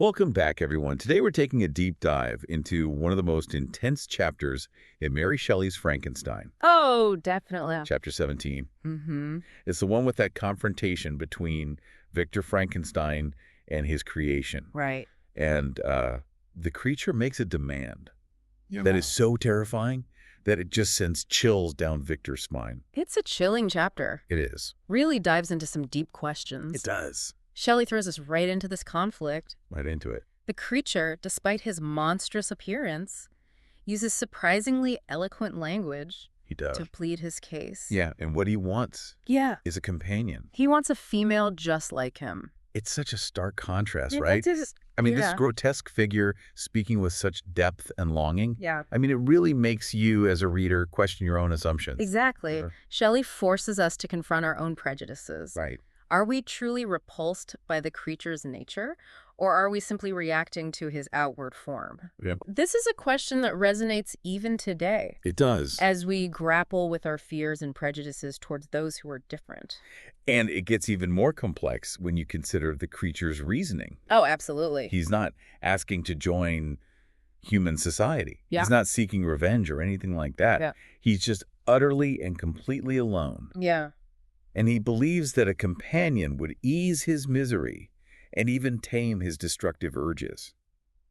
Welcome back, everyone. Today we're taking a deep dive into one of the most intense chapters in Mary Shelley's Frankenstein, Oh, definitely. chapter 17. Mm-hmm. It's the one with that confrontation between Victor Frankenstein and his creation. Right. And the creature makes a demand Yeah. that is so terrifying that it just sends chills down Victor's spine. It's a chilling chapter. It is. Really dives into some deep questions. It does. Shelley throws us right into this conflict. Right into it. The creature, despite his monstrous appearance, uses surprisingly eloquent language He does. to plead his case. Yeah, and what he wants Yeah. is a companion. He wants a female just like him. It's such a stark contrast, Yeah, right? it's just- I mean, this yeah. grotesque figure speaking with such depth and longing. Yeah. I mean, it really makes you, as a reader, question your own assumptions. Exactly. Sure. Shelley forces us to confront our own prejudices. Right. Are we truly repulsed by the creature's nature, or are we simply reacting to his outward form? Yeah. This is a question that resonates even today, It does. as we grapple with our fears and prejudices towards those who are different. And it gets even more complex when you consider the creature's reasoning. Oh, absolutely. He's not asking to join human society. Yeah. He's not seeking revenge or anything like that. Yeah. He's just utterly and completely alone. Yeah. And he believes that a companion would ease his misery and even tame his destructive urges.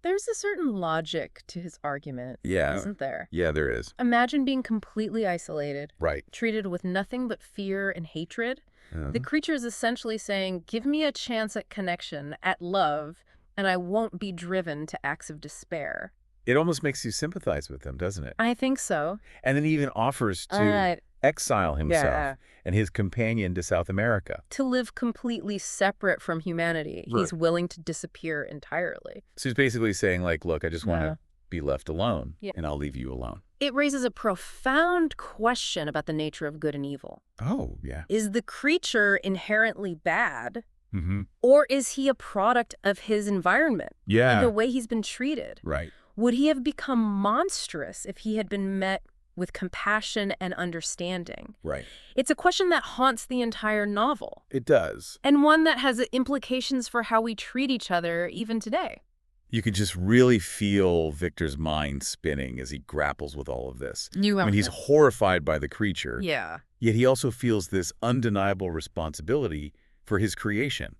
There's a certain logic to his argument, Yeah. isn't there? Yeah, there is. Imagine being completely isolated, Right. treated with nothing but fear and hatred. The creature is essentially saying, give me a chance at connection, at love, and I won't be driven to acts of despair. It almost makes you sympathize with him, doesn't it? I think so. And then he even offers to exile himself and his companion to South America. To live completely separate from humanity. Right. He's willing to disappear entirely. So he's basically saying, like, look, I just want Yeah. to be left alone, Yeah. and I'll leave you alone. It raises a profound question about the nature of good and evil. Oh, yeah. Is the creature inherently bad, Mm-hmm. or is he a product of his environment, Yeah. the way he's been treated? Right. Would he have become monstrous if he had been met with compassion and understanding? Right. It's a question that haunts the entire novel, It does. and one that has implications for how we treat each other even today. You could just really feel Victor's mind spinning as he grapples with all of this. I mean, he's horrified by the creature, Yeah. yet he also feels this undeniable responsibility for his creation.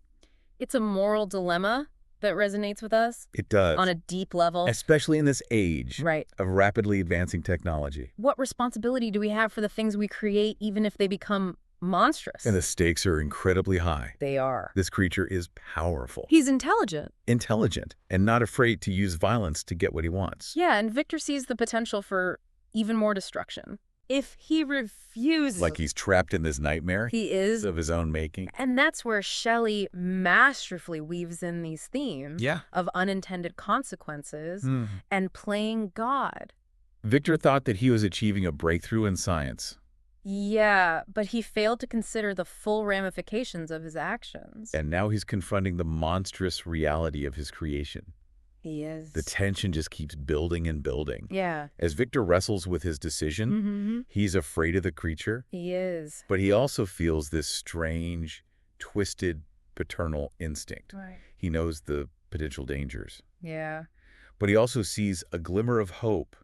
It's a moral dilemma that resonates with us It does. on a deep level. Especially in this age Right. of rapidly advancing technology. What responsibility do we have for the things we create, even if they become monstrous? And the stakes are incredibly high. They are. This creature is powerful, He's intelligent. intelligent, and not afraid to use violence to get what he wants. Yeah, and Victor sees the potential for even more destruction. If he refuses... Like he's trapped in this nightmare He is. of his own making. And that's where Shelley masterfully weaves in these themes Yeah. of unintended consequences and playing God. Victor thought that he was achieving a breakthrough in science. Yeah, but he failed to consider the full ramifications of his actions. And now he's confronting the monstrous reality of his creation. He is. The tension just keeps building and building. Yeah. As Victor wrestles with his decision, Mm-hmm. he's afraid of the creature, He is. but he also feels this strange, twisted, paternal instinct. Right. He knows the potential dangers, Yeah. but he also sees a glimmer of hope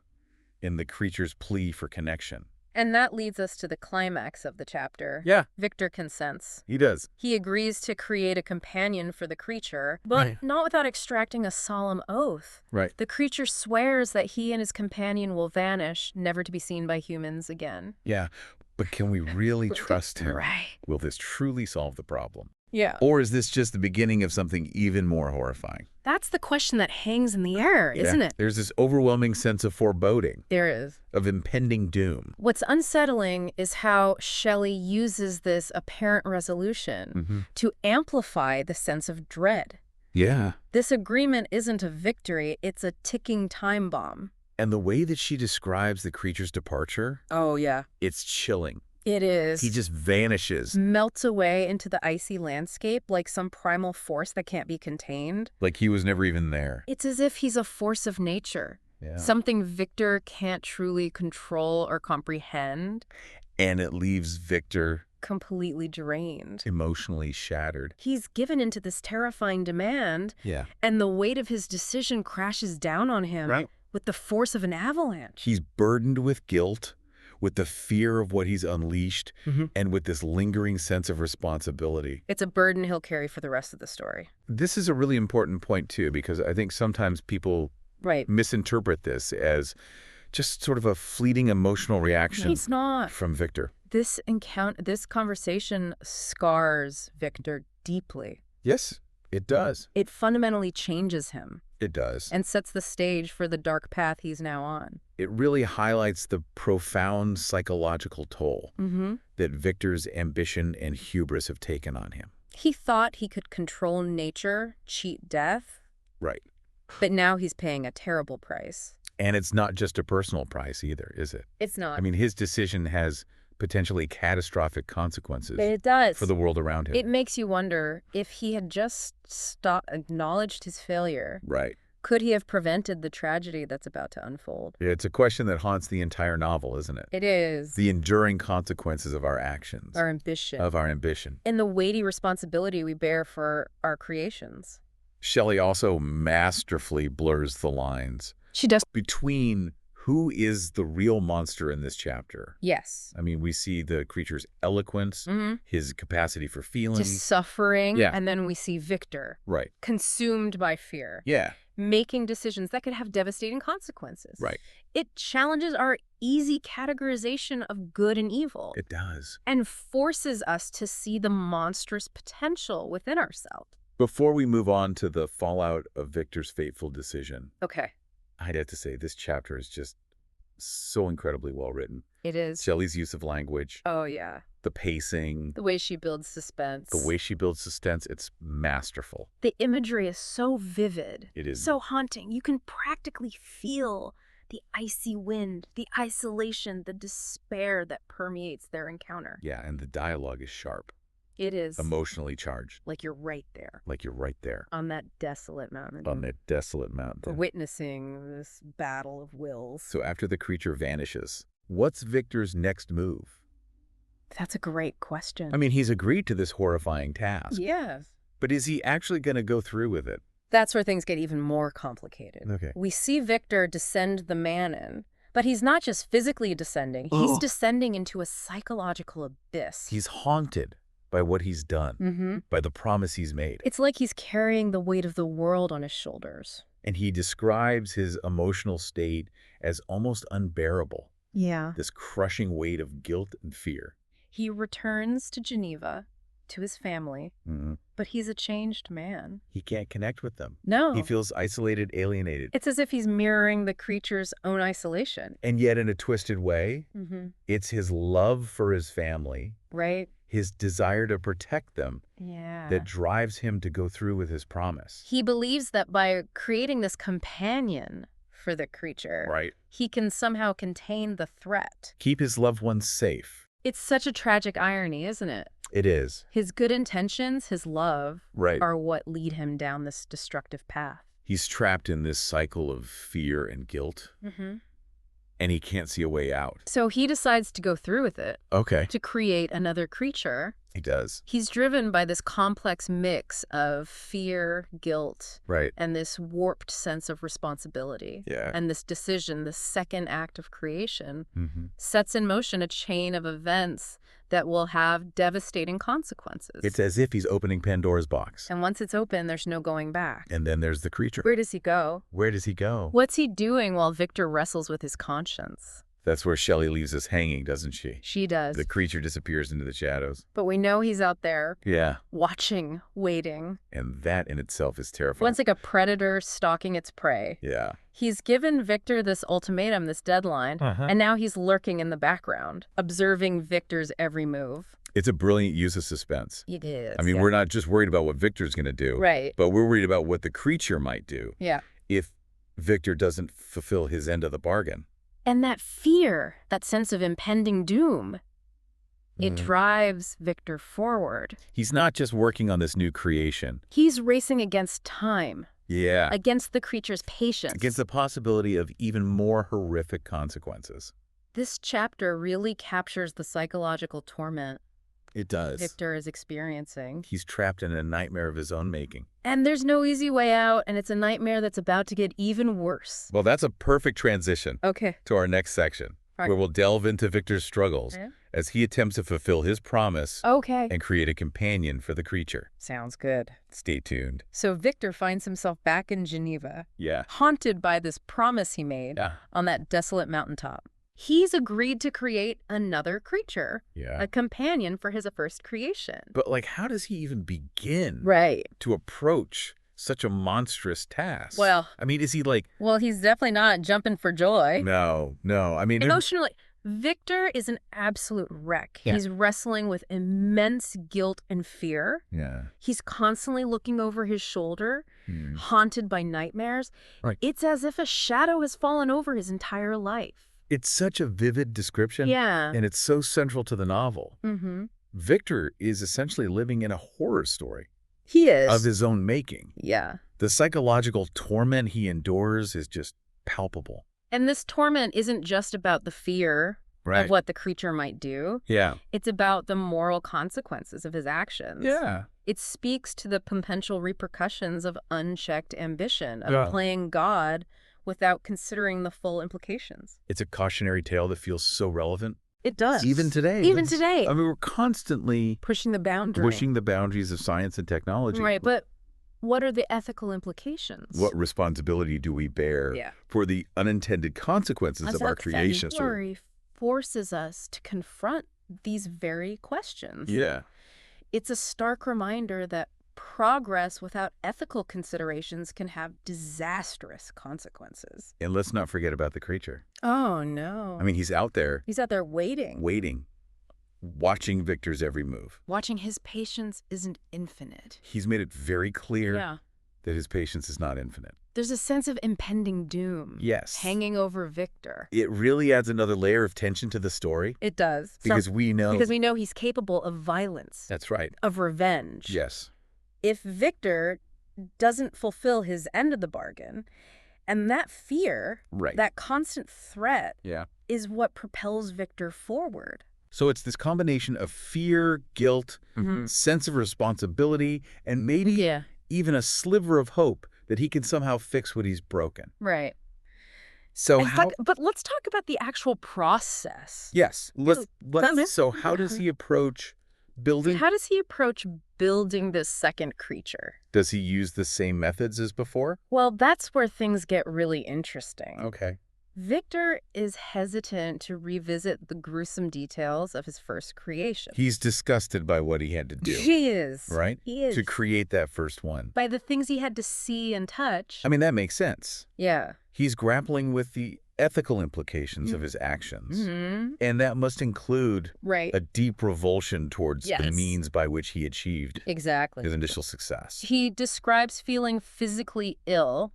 in the creature's plea for connection. And that leads us to the climax of the chapter. Yeah, Victor consents. he does. He agrees to create a companion for the creature, but Right. not without extracting a solemn oath. Right. The creature swears that he and his companion will vanish, never to be seen by humans again. Yeah, but can we really trust him? Right. Will this truly solve the problem? Yeah. Or is this just the beginning of something even more horrifying? That's the question that hangs in the air, isn't Yeah. it? There's this overwhelming sense of foreboding, There is. of impending doom. What's unsettling is how Shelley uses this apparent resolution to amplify the sense of dread. Yeah. This agreement isn't a victory, it's a ticking time bomb. And the way that she describes the creature's departure, Oh, yeah. it's chilling. It is. He just vanishes, melts away into the icy landscape like some primal force that can't be contained. like he was never even there. It's as if he's a force of nature, Yeah. something Victor can't truly control or comprehend. And it leaves Victor completely drained. Emotionally shattered. He's given into this terrifying demand, and the weight of his decision crashes down on him with the force of an avalanche. He's burdened with guilt, with the fear of what he's unleashed, and with this lingering sense of responsibility. It's a burden he'll carry for the rest of the story. This is a really important point, too, because I think sometimes people misinterpret this as just sort of a fleeting emotional reaction It's not. from Victor. This conversation scars Victor deeply. Yes, it does. It fundamentally changes him. It does. And sets the stage for the dark path he's now on. It really highlights the profound psychological toll that Victor's ambition and hubris have taken on him. He thought he could control nature, cheat death. Right. But now he's paying a terrible price. And it's not just a personal price either, is it? It's not. I mean, his decision has potentially catastrophic consequences for the world around him. It makes you wonder if he had just acknowledged his failure. Right. Could he have prevented the tragedy that's about to unfold? It's a question that haunts the entire novel, isn't it? It is. The enduring consequences of our actions. Our ambition. And the weighty responsibility we bear for our creations. Shelley also masterfully blurs the lines. She does. Between who is the real monster in this chapter. Yes. I mean, we see the creature's eloquence, his capacity for feeling. Just suffering. Yeah. And then we see Victor. Right. Consumed by fear. Yeah. Making decisions that could have devastating consequences. Right. It challenges our easy categorization of good and evil. It does. And forces us to see the monstrous potential within ourselves. Before we move on to the fallout of Victor's fateful decision. Okay. I'd have to say this chapter is just so incredibly well written. It is. Shelley's use of language. Oh, yeah. The pacing. The way she builds suspense. It's masterful. The imagery is so vivid. It is. So haunting. You can practically feel the icy wind, the isolation, the despair that permeates their encounter. Yeah, and the dialogue is sharp. It is. Emotionally charged. Like you're right there. On that desolate mountain. We're witnessing this battle of wills. So after the creature vanishes, what's Victor's next move? That's a great question. I mean, he's agreed to this horrifying task. Yes. But is he actually going to go through with it? That's where things get even more complicated. Okay. We see Victor descend the Manon, but he's not just physically descending. He's descending into a psychological abyss. He's haunted by what he's done, by the promise he's made. It's like he's carrying the weight of the world on his shoulders. And he describes his emotional state as almost unbearable. Yeah. This crushing weight of guilt and fear. He returns to Geneva, to his family, but he's a changed man. He can't connect with them. No. He feels isolated, alienated. It's as if he's mirroring the creature's own isolation. And yet in a twisted way, it's his love for his family. Right. His desire to protect them that drives him to go through with his promise. He believes that by creating this companion for the creature, he can somehow contain the threat. Keep his loved ones safe. It's such a tragic irony, isn't it? It is. His good intentions, his love, are what lead him down this destructive path. He's trapped in this cycle of fear and guilt. And he can't see a way out. So he decides to go through with it. Okay. To create another creature. He does. He's driven by this complex mix of fear, guilt, and this warped sense of responsibility. Yeah. And this decision, this second act of creation, sets in motion a chain of events that will have devastating consequences. It's as if he's opening Pandora's box. And once it's open, there's no going back. And then there's the creature. Where does he go? What's he doing while Victor wrestles with his conscience? That's where Shelley leaves us hanging, doesn't she? She does. The creature disappears into the shadows. But we know he's out there. Yeah. Watching, waiting. And that in itself is terrifying. Once like a predator stalking its prey. Yeah. He's given Victor this ultimatum, this deadline, and now he's lurking in the background, observing Victor's every move. It's a brilliant use of suspense. It is. I mean, we're not just worried about what Victor's going to do. Right. But we're worried about what the creature might do. Yeah. If Victor doesn't fulfill his end of the bargain. And that fear, that sense of impending doom, it drives Victor forward. He's not just working on this new creation. He's racing against time. Yeah. Against the creature's patience. Against the possibility of even more horrific consequences. This chapter really captures the psychological torment. It does. Victor is experiencing. He's trapped in a nightmare of his own making. And there's no easy way out, and it's a nightmare that's about to get even worse. Well, that's a perfect transition to our next section, where we'll delve into Victor's struggles as he attempts to fulfill his promise and create a companion for the creature. Sounds good. Stay tuned. So Victor finds himself back in Geneva, haunted by this promise he made on that desolate mountaintop. He's agreed to create another creature, a companion for his first creation. But, like, how does he even begin to approach such a monstrous task? Well, I mean, is he like... Well, he's definitely not jumping for joy. No. I mean... Emotionally, Victor is an absolute wreck. He's wrestling with immense guilt and fear. He's constantly looking over his shoulder, haunted by nightmares. It's as if a shadow has fallen over his entire life. It's such a vivid description. And it's so central to the novel. Victor is essentially living in a horror story. He is. Of his own making. The psychological torment he endures is just palpable. And this torment isn't just about the fear of what the creature might do. It's about the moral consequences of his actions. It speaks to the potential repercussions of unchecked ambition, of playing God without considering the full implications. It's a cautionary tale that feels so relevant. It does. Even today. I mean, we're constantly pushing the boundaries of science and technology. But what are the ethical implications? What responsibility do we bear for the unintended consequences of our creation? Story forces us to confront these very questions. It's a stark reminder that progress without ethical considerations can have disastrous consequences. And let's not forget about the creature. Oh, no. I mean, he's out there. He's out there waiting. Watching Victor's every move. Watching his patience isn't infinite. He's made it very clear that his patience is not infinite. There's a sense of impending doom hanging over Victor. It really adds another layer of tension to the story. It does. Because we know he's capable of violence. That's right. Of revenge. If Victor doesn't fulfill his end of the bargain, and that fear, that constant threat, is what propels Victor forward. So it's this combination of fear, guilt, sense of responsibility, and maybe even a sliver of hope that he can somehow fix what he's broken. So but let's talk about the actual process. So how does he approach building? How does he approach building this second creature? Does he use the same methods as before? Well, that's where things get really interesting. Okay. Victor is hesitant to revisit the gruesome details of his first creation. He's disgusted by what he had to do. He is. Right? He is. To create that first one. By the things he had to see and touch. I mean, that makes sense. Yeah. He's grappling with the ethical implications of his actions. And that must include a deep revulsion towards the means by which he achieved his initial success. He describes feeling physically ill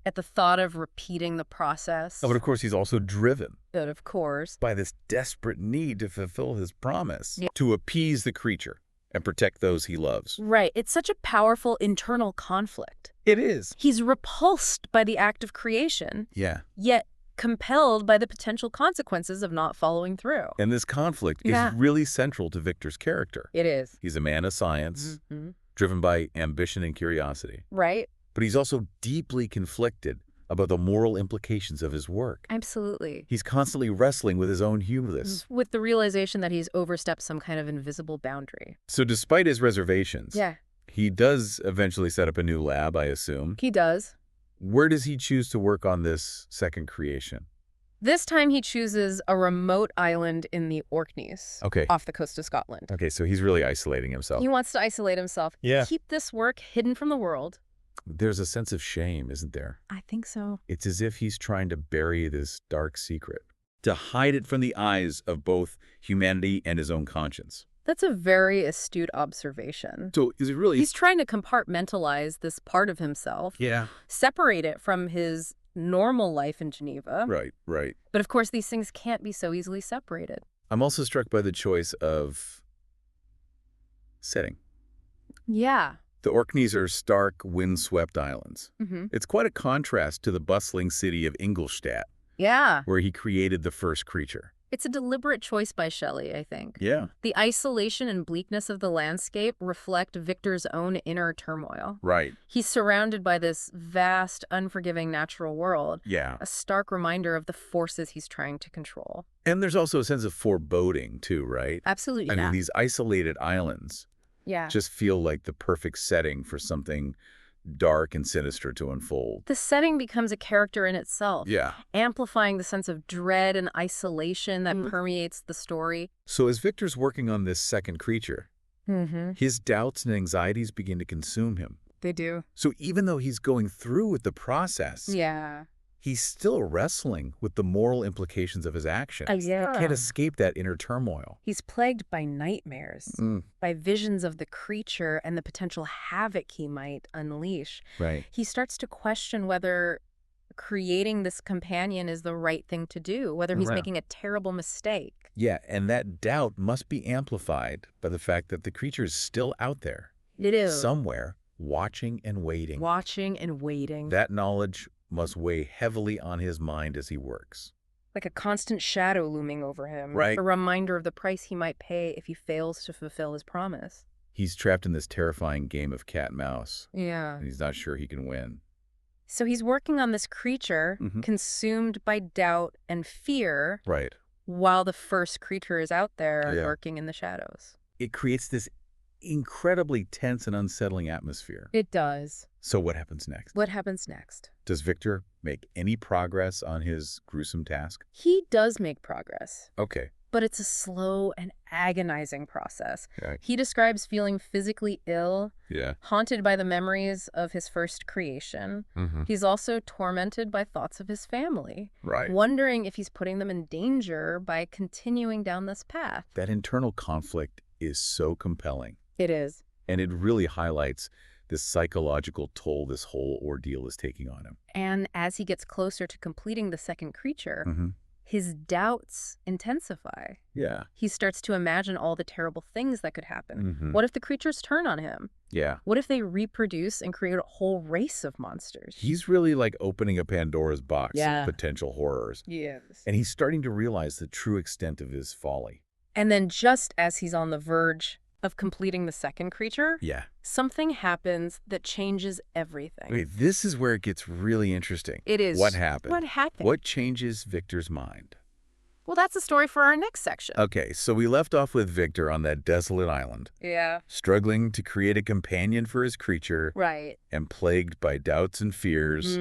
at the thought of repeating the process. Oh, but of course, he's also driven. But of course. By this desperate need to fulfill his promise, to appease the creature and protect those he loves. It's such a powerful internal conflict. It is. He's repulsed by the act of creation. Yet compelled by the potential consequences of not following through. And this conflict is really central to Victor's character. It is. He's a man of science, driven by ambition and curiosity. But he's also deeply conflicted about the moral implications of his work. Absolutely. He's constantly wrestling with his own hubris. With the realization that he's overstepped some kind of invisible boundary. So despite his reservations, he does eventually set up a new lab, I assume. He does. Where does he choose to work on this second creation? This time he chooses a remote island in the Orkneys, off the coast of Scotland. Okay, so he's really isolating himself. He wants to isolate himself. Keep this work hidden from the world. There's a sense of shame, isn't there? I think so. It's as if he's trying to bury this dark secret, to hide it from the eyes of both humanity and his own conscience. That's a very astute observation. So is it really... He's trying to compartmentalize this part of himself. Separate it from his normal life in Geneva. Right. But of course, these things can't be so easily separated. I'm also struck by the choice of setting. The Orkneys are stark, windswept islands. It's quite a contrast to the bustling city of Ingolstadt, where he created the first creature. It's a deliberate choice by Shelley, I think. Yeah. The isolation and bleakness of the landscape reflect Victor's own inner turmoil. Right. He's surrounded by this vast, unforgiving natural world. Yeah. A stark reminder of the forces he's trying to control. And there's also a sense of foreboding, too, right? Absolutely. I mean, these isolated islands just feel like the perfect setting for something dark and sinister to unfold. The setting becomes a character in itself, Yeah. amplifying the sense of dread and isolation that permeates the story. So as Victor's working on this second creature, his doubts and anxieties begin to consume him. They do. So even though he's going through with the process, he's still wrestling with the moral implications of his actions. Can't escape that inner turmoil. He's plagued by nightmares, by visions of the creature and the potential havoc he might unleash. Right. He starts to question whether creating this companion is the right thing to do, whether he's making a terrible mistake. Yeah, and that doubt must be amplified by the fact that the creature is still out there. It is. Somewhere, watching and waiting. Watching and waiting. That knowledge must weigh heavily on his mind as he works. Like a constant shadow looming over him. Right. A reminder of the price he might pay if he fails to fulfill his promise. He's trapped in this terrifying game of cat and mouse. Yeah. And he's not sure he can win. So he's working on this creature, consumed by doubt and fear. Right. While the first creature is out there lurking in the shadows. It creates this incredibly tense and unsettling atmosphere. It does. So what happens next? What happens next? Does Victor make any progress on his gruesome task? He does make progress. Okay. But it's a slow and agonizing process. Yeah. He describes feeling physically ill, haunted by the memories of his first creation. He's also tormented by thoughts of his family, wondering if he's putting them in danger by continuing down this path. That internal conflict is so compelling. It is. And it really highlights this psychological toll this whole ordeal is taking on him. And as he gets closer to completing the second creature, his doubts intensify. Yeah. He starts to imagine all the terrible things that could happen. What if the creatures turn on him? Yeah. What if they reproduce and create a whole race of monsters? He's really like opening a Pandora's box of potential horrors. Yes. And he's starting to realize the true extent of his folly. And then just as he's on the verge of completing the second creature, something happens that changes everything. Wait, this is where it gets really interesting. It is. What happened? What happened? What changes Victor's mind? Well, that's a story for our next section. Okay, so we left off with Victor on that desolate island. Yeah. Struggling to create a companion for his creature. Right. And plagued by doubts and fears.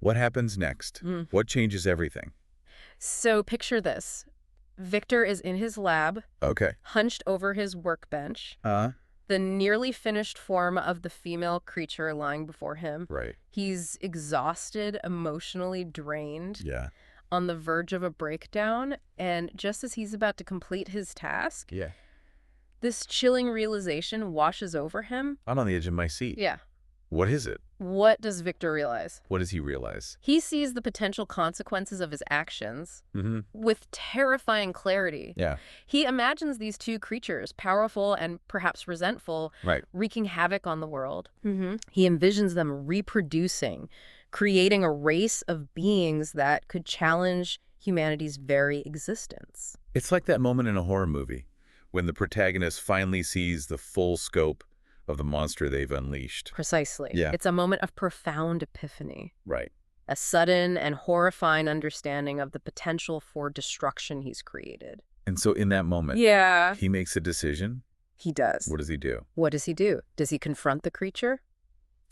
What happens next? What changes everything? So picture this. Victor is in his lab, hunched over his workbench, the nearly finished form of the female creature lying before him. Right. He's exhausted, emotionally drained, on the verge of a breakdown, and just as he's about to complete his task, this chilling realization washes over him. I'm on the edge of my seat. Yeah. What is it? What does Victor realize? What does he realize? He sees the potential consequences of his actions with terrifying clarity. Yeah. He imagines these two creatures, powerful and perhaps resentful, wreaking havoc on the world. He envisions them reproducing, creating a race of beings that could challenge humanity's very existence. It's like that moment in a horror movie when the protagonist finally sees the full scope of the monster they've unleashed. Precisely. Yeah. It's a moment of profound epiphany. Right. A sudden and horrifying understanding of the potential for destruction he's created. And so in that moment, he makes a decision. He does. What does he do? What does he do? Does he confront the creature?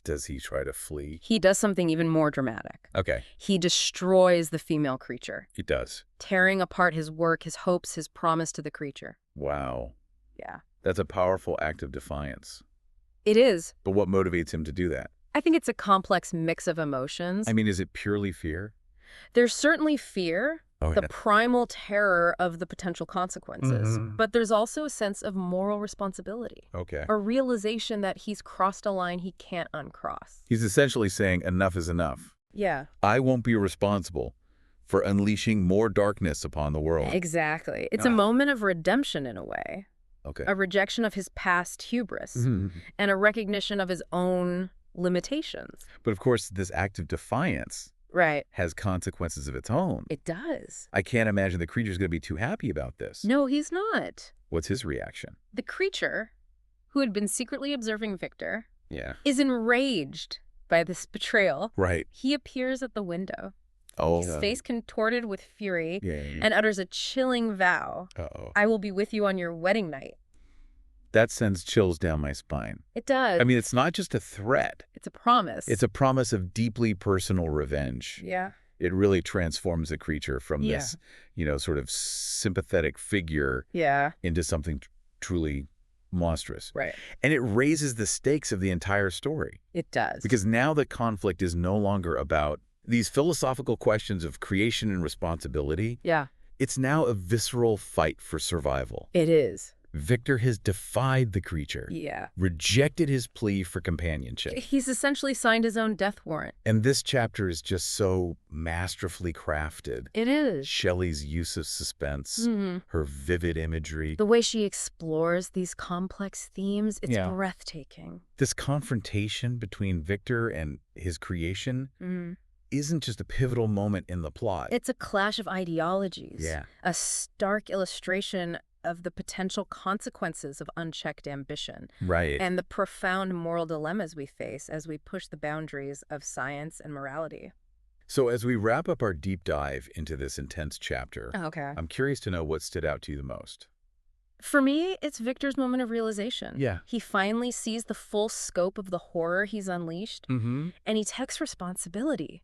Does he try to flee? He does something even more dramatic. Okay. He destroys the female creature. He does. Tearing apart his work, his hopes, his promise to the creature. Wow. Yeah. That's a powerful act of defiance. It is. But what motivates him to do that? I think it's a complex mix of emotions. I mean, is it purely fear? There's certainly fear, the primal terror of the potential consequences. But there's also a sense of moral responsibility. Okay. A realization that he's crossed a line he can't uncross. He's essentially saying enough is enough. Yeah. I won't be responsible for unleashing more darkness upon the world. Exactly. It's a moment of redemption in a way. Okay. A rejection of his past hubris and a recognition of his own limitations. But of course, this act of defiance has consequences of its own. It does. I can't imagine the creature's going to be too happy about this. No, he's not. What's his reaction? The creature, who had been secretly observing Victor, is enraged by this betrayal. He appears at the window. His face contorted with fury and utters a chilling vow. I will be with you on your wedding night. That sends chills down my spine. It does. I mean, it's not just a threat. It's a promise. It's a promise of deeply personal revenge. Yeah. It really transforms the creature from this, sort of sympathetic figure into something truly monstrous. And it raises the stakes of the entire story. It does. Because now the conflict is no longer about these philosophical questions of creation and responsibility. It's now a visceral fight for survival. It is. Victor has defied the creature. Rejected his plea for companionship. He's essentially signed his own death warrant. And this chapter is just so masterfully crafted. It is. Shelley's use of suspense, her vivid imagery. The way she explores these complex themes, it's breathtaking. This confrontation between Victor and his creation isn't just a pivotal moment in the plot. It's a clash of ideologies. A stark illustration of the potential consequences of unchecked ambition. And the profound moral dilemmas we face as we push the boundaries of science and morality. So as we wrap up our deep dive into this intense chapter, I'm curious to know what stood out to you the most. For me, it's Victor's moment of realization. He finally sees the full scope of the horror he's unleashed, and he takes responsibility.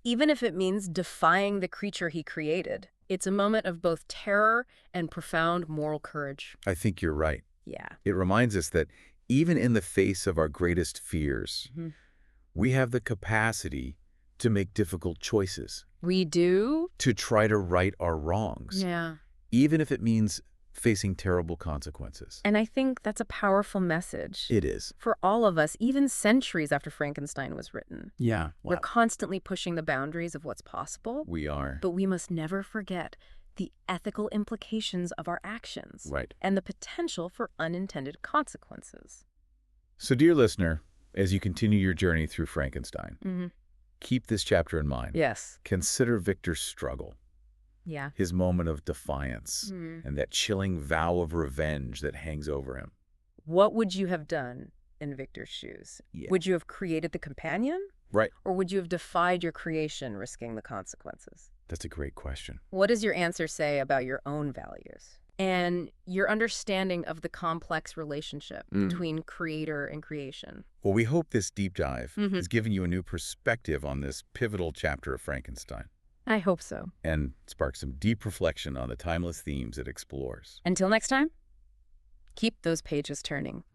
Even if it means defying the creature he created. It's a moment of both terror and profound moral courage. I think you're right. It reminds us that even in the face of our greatest fears, we have the capacity to make difficult choices. We do? To try to right our wrongs. Even if it means facing terrible consequences. And I think that's a powerful message. It is. For all of us, even centuries after Frankenstein was written. We're constantly pushing the boundaries of what's possible. We are. But we must never forget the ethical implications of our actions. And the potential for unintended consequences. So, dear listener, as you continue your journey through Frankenstein, keep this chapter in mind. Consider Victor's struggle. His moment of defiance and that chilling vow of revenge that hangs over him. What would you have done in Victor's shoes? Would you have created the companion? Or would you have defied your creation, risking the consequences? That's a great question. What does your answer say about your own values and your understanding of the complex relationship between creator and creation? Well, we hope this deep dive has given you a new perspective on this pivotal chapter of Frankenstein. I hope so. And spark some deep reflection on the timeless themes it explores. Until next time, keep those pages turning.